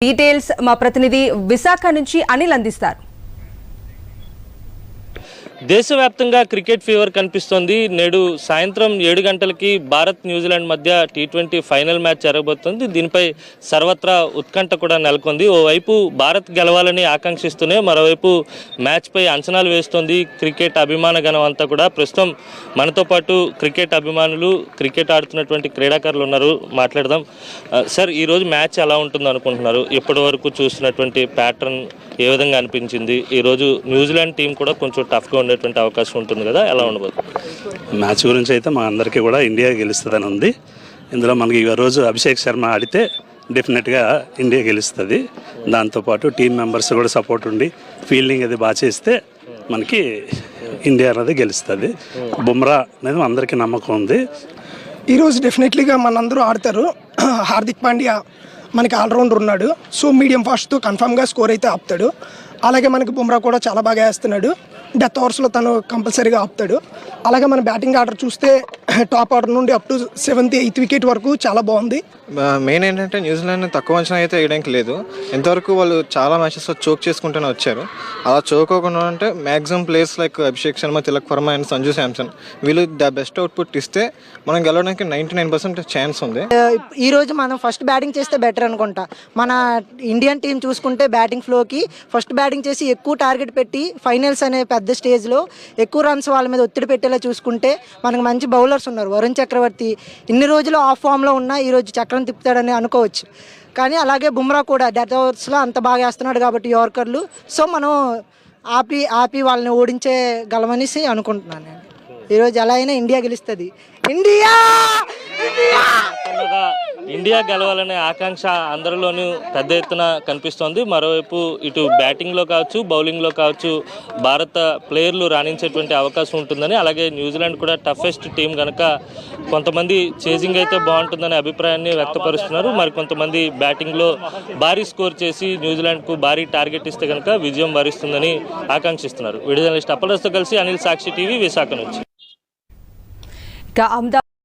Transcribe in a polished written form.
Details మా ప్రతినిధి విశాఖ నుంచి అనిల్ అందిస్తారు. దేశవ్యాప్తంగా క్రికెట్ ఫీవర్ కనిపిస్తోంది. నేడు సాయంత్రం 7 గంటలకి భారత్ న్యూజిలాండ్ మధ్య T20 ఫైనల్ మ్యాచ్ జరగబోతోంది. దీనిపై సర్వత్రా ఉత్కంఠ కూడా నెలకొంది. ఓవైపు భారత్ గెలవాలని ఆకాంక్షిస్తూనే మరోవైపు మ్యాచ్పై అంచనాలు వేస్తోంది క్రికెట్ అభిమాన గణం అంతా కూడా. ప్రస్తుతం మనతో పాటు క్రికెట్ అభిమానులు, క్రికెట్ ఆడుతున్నటువంటి క్రీడాకారులు ఉన్నారు. మాట్లాడదాం. సార్, ఈరోజు మ్యాచ్ ఎలా ఉంటుంది అనుకుంటున్నారు? ఇప్పటి వరకు చూసినటువంటి ప్యాటర్న్ ఏ విధంగా అనిపించింది? ఈరోజు న్యూజిలాండ్ టీం కూడా కొంచెం టఫ్గా ఉండేటువంటి అవకాశం ఉంటుంది కదా, ఎలా ఉండబోతుంది? మ్యాచ్ గురించి అయితే మా అందరికీ కూడా ఇండియా గెలుస్తుందని ఉంది. ఇందులో మనకి ఈ రోజు అభిషేక్ శర్మ ఆడితే డెఫినెట్గా ఇండియా గెలుస్తుంది. దాంతోపాటు టీం మెంబర్స్ కూడా సపోర్ట్ ఉండి ఫీల్డింగ్ అది బాగా చేస్తే మనకి ఇండియా అనేది గెలుస్తుంది. బుమ్రా అనేది అందరికీ నమ్మకం ఉంది. ఈరోజు డెఫినెట్లీగా మనందరూ ఆడతారు. హార్దిక్ పాండ్యా మనకి ఆల్రౌండర్ ఉన్నాడు. సో మీడియం ఫాస్ట్తో కన్ఫామ్గా స్కోర్ అయితే ఆపుతాడు. అలాగే మనకి బుమ్రా కూడా చాలా బాగా వేస్తున్నాడు. డెత్ ఓవర్స్లో తను కంపల్సరీగా ఆపుతాడు. అలాగే మన బ్యాటింగ్ ఆర్డర్ చూస్తే టాప్ ఆర్డర్ నుండి up to 7th 8th wicket వరకు చాలా బాగుంది. మెయిన్ ఏంటంటే న్యూజిలాండ్ తక్కువ అంచనా అయితే వేయడానికి లేదు. ఎంతవరకు వాళ్ళు చాలా మ్యాచెస్లో చోక్ చేసుకుంటూనే వచ్చారు. అలా చోకోకుండా అంటే maximum players like Abhishek Sharma, Tilak Varma and Sanju Samson వీళ్ళు ద బెస్ట్ అవుట్పుట్ ఇస్తే మనం గెలవడానికి 99% ఛాన్స్ ఉంది. ఈరోజు మనం ఫస్ట్ బ్యాటింగ్ చేస్తే బెటర్ అనుకుంటా. మన ఇండియన్ టీం చూసుకుంటే బ్యాటింగ్ ఫ్లోకి ఫస్ట్ బ్యాటింగ్ చేసి ఎక్కువ టార్గెట్ పెట్టి ఫైనల్స్ అనే పెద్ద స్టేజ్లో ఎక్కువ రన్స్ వాళ్ళ మీద ఒత్తిడి పెట్టేలా చూసుకుంటే మనకు మంచి బౌలర్స్ ఉన్నారు. వరుణ్ చక్రవర్తి ఇన్ని రోజులు ఆఫ్ ఫామ్లో ఉన్నా ఈరోజు చక్రం తిప్పుతాడని అనుకోవచ్చు. కానీ అలాగే బుమ్రా కూడా డెత్ ఓవర్స్లో అంత బాగా వేస్తున్నాడు కాబట్టి యార్కర్లు. సో మనం ఆపి వాళ్ళని ఓడించే గలమనేసి అనుకుంటున్నాను నేను. ఈరోజు ఎలా అయినా ఇండియా గెలుస్తుంది. ఇండియా గెలవాలనే ఆకాంక్ష అందరిలోనూ పెద్ద ఎత్తున కనిపిస్తోంది. మరోవైపు ఇటు బ్యాటింగ్లో కావచ్చు, బౌలింగ్లో కావచ్చు భారత ప్లేయర్లు రాణించేటువంటి అవకాశం ఉంటుందని, అలాగే న్యూజిలాండ్ కూడా టఫెస్ట్ టీం కనుక కొంతమంది చేజింగ్ అయితే బాగుంటుందనే అభిప్రాయాన్ని వ్యక్తపరుస్తున్నారు. మరి కొంతమంది బ్యాటింగ్లో భారీ స్కోర్ చేసి న్యూజిలాండ్కు భారీ టార్గెట్ ఇస్తే కనుక విజయం వరిస్తుందని ఆకాంక్షిస్తున్నారు. వీడియో జర్నలిస్ట్ అప్పలతో కలిసి అనిల్, సాక్షి టీవీ, విశాఖ నుంచి. అహ్మదాబాద్